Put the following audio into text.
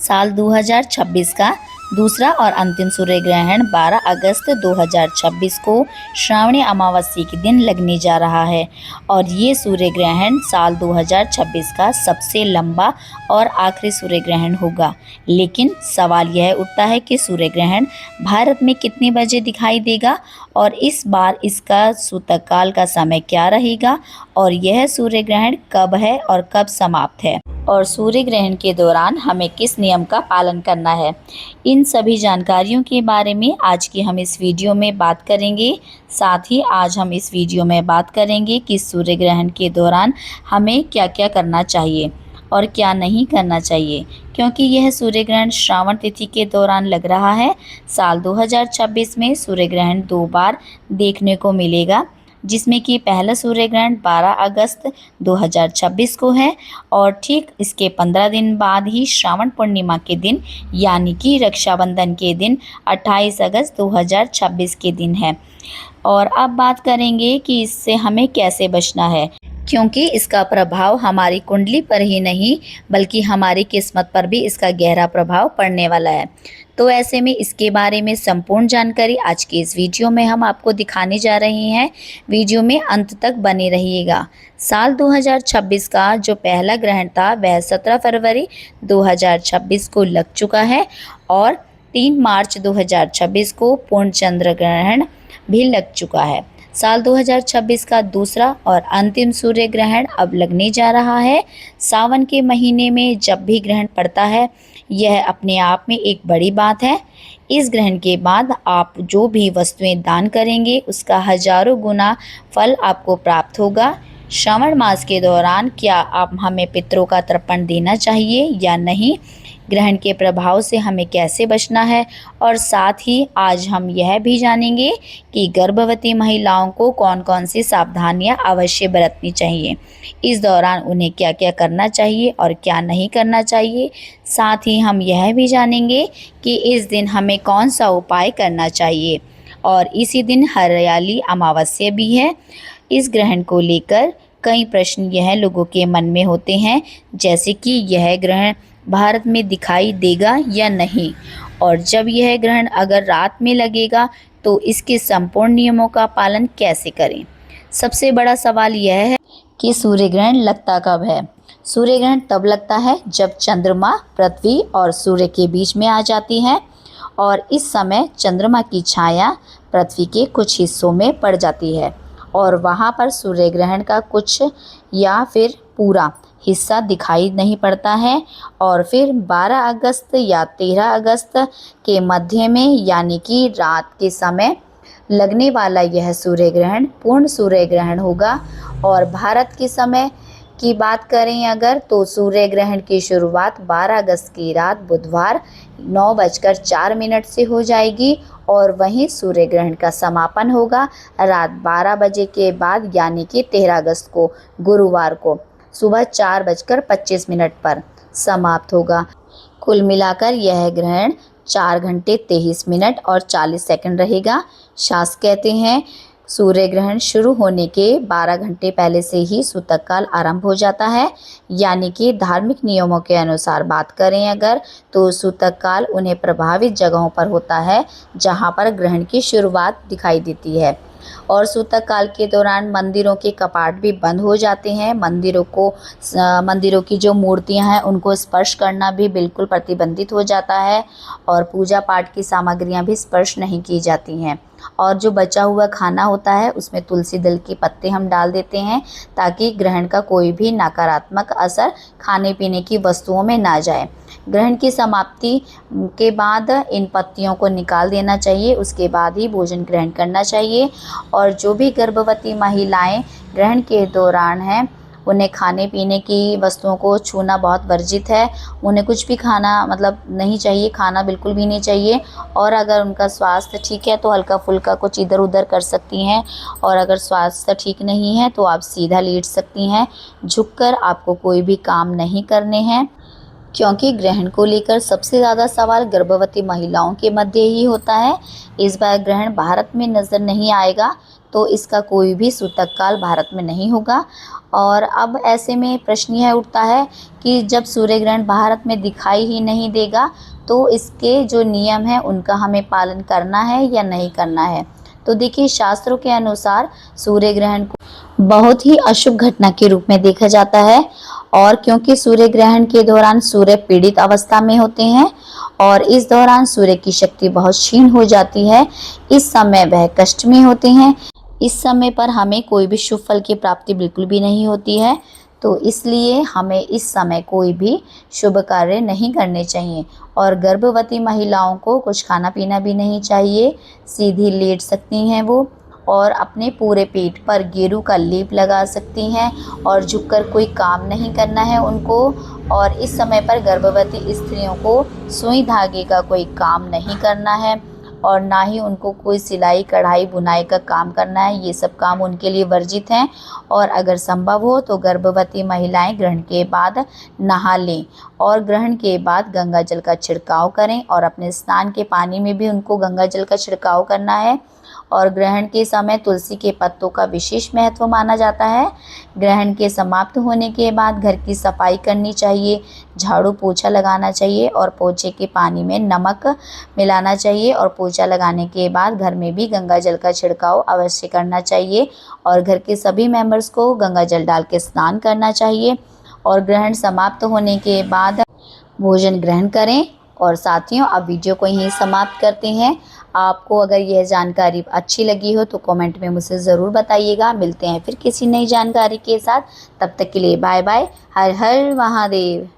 साल 2026 का दूसरा और अंतिम सूर्य ग्रहण 12 अगस्त 2026 को श्रावणी अमावस्या के दिन लगने जा रहा है और ये सूर्य ग्रहण साल 2026 का सबसे लंबा और आखिरी सूर्य ग्रहण होगा। लेकिन सवाल यह उठता है कि सूर्य ग्रहण भारत में कितने बजे दिखाई देगा और इस बार इसका सूतककाल का समय क्या रहेगा और यह सूर्य ग्रहण कब है और कब समाप्त है और सूर्य ग्रहण के दौरान हमें किस नियम का पालन करना है। इन सभी जानकारियों के बारे में आज की हम इस वीडियो में बात करेंगे। साथ ही आज हम इस वीडियो में बात करेंगे कि सूर्य ग्रहण के दौरान हमें क्या क्या करना चाहिए और क्या नहीं करना चाहिए, क्योंकि यह सूर्य ग्रहण श्रावण तिथि के दौरान लग रहा है। साल 2026 में सूर्य ग्रहण 2 बार देखने को मिलेगा, जिसमें कि पहला सूर्य ग्रहण 12 अगस्त 2026 को है और ठीक इसके 15 दिन बाद ही श्रावण पूर्णिमा के दिन यानी कि रक्षाबंधन के दिन 28 अगस्त 2026 के दिन है। और अब बात करेंगे कि इससे हमें कैसे बचना है, क्योंकि इसका प्रभाव हमारी कुंडली पर ही नहीं बल्कि हमारी किस्मत पर भी इसका गहरा प्रभाव पड़ने वाला है। तो ऐसे में इसके बारे में संपूर्ण जानकारी आज के इस वीडियो में हम आपको दिखाने जा रहे हैं। वीडियो में अंत तक बने रहिएगा। साल 2026 का जो पहला ग्रहण था वह 17 फरवरी 2026 को लग चुका है और 3 मार्च 2026 को पूर्ण चंद्र ग्रहण भी लग चुका है। साल 2026 का दूसरा और अंतिम सूर्य ग्रहण अब लगने जा रहा है। सावन के महीने में जब भी ग्रहण पड़ता है यह अपने आप में एक बड़ी बात है। इस ग्रहण के बाद आप जो भी वस्तुएं दान करेंगे उसका हजारों गुना फल आपको प्राप्त होगा। श्रावण मास के दौरान क्या आप हमें पितरों का तर्पण देना चाहिए या नहीं, ग्रहण के प्रभाव से हमें कैसे बचना है और साथ ही आज हम यह भी जानेंगे कि गर्भवती महिलाओं को कौन कौन सी सावधानियां अवश्य बरतनी चाहिए, इस दौरान उन्हें क्या क्या करना चाहिए और क्या नहीं करना चाहिए। साथ ही हम यह भी जानेंगे कि इस दिन हमें कौन सा उपाय करना चाहिए और इसी दिन हरियाली अमावस्या भी है। इस ग्रहण को लेकर कई प्रश्न यह लोगों के मन में होते हैं, जैसे कि यह ग्रहण भारत में दिखाई देगा या नहीं और जब यह ग्रहण अगर रात में लगेगा तो इसके संपूर्ण नियमों का पालन कैसे करें। सबसे बड़ा सवाल यह है कि सूर्य ग्रहण लगता कब है। सूर्य ग्रहण तब लगता है जब चंद्रमा पृथ्वी और सूर्य के बीच में आ जाती है और इस समय चंद्रमा की छाया पृथ्वी के कुछ हिस्सों में पड़ जाती है और वहाँ पर सूर्य ग्रहण का कुछ या फिर पूरा हिस्सा दिखाई नहीं पड़ता है और फिर 12 अगस्त या 13 अगस्त के मध्य में यानी कि रात के समय लगने वाला यह सूर्य ग्रहण पूर्ण सूर्य ग्रहण होगा। और भारत के समय की बात करें अगर तो सूर्य ग्रहण की शुरुआत 12 अगस्त की रात बुधवार 9:04 से हो जाएगी और वहीं सूर्य ग्रहण का समापन होगा रात 12 बजे के बाद यानी कि 13 अगस्त को गुरुवार को सुबह 4:25 पर समाप्त होगा। कुल मिलाकर यह ग्रहण 4 घंटे 23 मिनट और 40 सेकंड रहेगा। शास्त्र कहते हैं सूर्य ग्रहण शुरू होने के 12 घंटे पहले से ही सूतककाल आरंभ हो जाता है, यानी कि धार्मिक नियमों के अनुसार बात करें अगर तो सूतककाल उन्हें प्रभावित जगहों पर होता है जहां पर ग्रहण की शुरुआत दिखाई देती है। और सूतककाल के दौरान मंदिरों के कपाट भी बंद हो जाते हैं। मंदिरों की जो मूर्तियां हैं उनको स्पर्श करना भी बिल्कुल प्रतिबंधित हो जाता है और पूजा पाठ की सामग्रियां भी स्पर्श नहीं की जाती हैं। और जो बचा हुआ खाना होता है उसमें तुलसी दल के पत्ते हम डाल देते हैं ताकि ग्रहण का कोई भी नकारात्मक असर खाने पीने की वस्तुओं में ना जाए। ग्रहण की समाप्ति के बाद इन पत्तियों को निकाल देना चाहिए, उसके बाद ही भोजन ग्रहण करना चाहिए। और जो भी गर्भवती महिलाएं ग्रहण के दौरान हैं उन्हें खाने पीने की वस्तुओं को छूना बहुत वर्जित है। उन्हें कुछ भी खाना नहीं चाहिए, खाना बिल्कुल भी नहीं चाहिए। और अगर उनका स्वास्थ्य ठीक है तो हल्का फुल्का कुछ इधर उधर कर सकती हैं और अगर स्वास्थ्य ठीक नहीं है तो आप सीधा लेट सकती हैं। झुककर आपको कोई भी काम नहीं करने हैं, क्योंकि ग्रहण को लेकर सबसे ज़्यादा सवाल गर्भवती महिलाओं के मध्य ही होता है। इस बार ग्रहण भारत में नज़र नहीं आएगा, तो इसका कोई भी सूतक काल भारत में नहीं होगा। और अब ऐसे में प्रश्न यह उठता है कि जब सूर्य ग्रहण भारत में दिखाई ही नहीं देगा तो इसके जो नियम हैं उनका हमें पालन करना है या नहीं करना है। तो देखिए, शास्त्रों के अनुसार सूर्य ग्रहण को बहुत ही अशुभ घटना के रूप में देखा जाता है। और क्योंकि सूर्य ग्रहण के दौरान सूर्य पीड़ित अवस्था में होते हैं और इस दौरान सूर्य की शक्ति बहुत क्षीण हो जाती है, इस समय वह कष्ट में होते हैं। इस समय पर हमें कोई भी शुभ फल की प्राप्ति बिल्कुल भी नहीं होती है। तो इसलिए हमें इस समय कोई भी शुभ कार्य नहीं करने चाहिए। और गर्भवती महिलाओं को कुछ खाना पीना भी नहीं चाहिए, सीधी लेट सकती हैं वो, और अपने पूरे पेट पर गेरू का लेप लगा सकती हैं और झुककर कोई काम नहीं करना है उनको। और इस समय पर गर्भवती स्त्रियों को सुई धागे का कोई काम नहीं करना है और ना ही उनको कोई सिलाई कढ़ाई बुनाई का काम करना है, ये सब काम उनके लिए वर्जित हैं। और अगर संभव हो तो गर्भवती महिलाएं ग्रहण के बाद नहा लें और ग्रहण के बाद गंगा जल का छिड़काव करें और अपने स्नान के पानी में भी उनको गंगा जल का छिड़काव करना है। और ग्रहण के समय तुलसी के पत्तों का विशेष महत्व माना जाता है। ग्रहण के समाप्त होने के बाद घर की सफाई करनी चाहिए, झाड़ू पोछा लगाना चाहिए और पोछे के पानी में नमक मिलाना चाहिए और पोछा लगाने के बाद घर में भी गंगा जल का छिड़काव अवश्य करना चाहिए और घर के सभी मेंबर्स को गंगा जल डाल के स्नान करना चाहिए। और ग्रहण समाप्त होने के बाद भोजन ग्रहण करें। और साथियों, अब वीडियो को यहीं समाप्त करते हैं। आपको अगर यह जानकारी अच्छी लगी हो तो कमेंट में मुझसे ज़रूर बताइएगा। मिलते हैं फिर किसी नई जानकारी के साथ, तब तक के लिए बाय बाय। हर हर महादेव।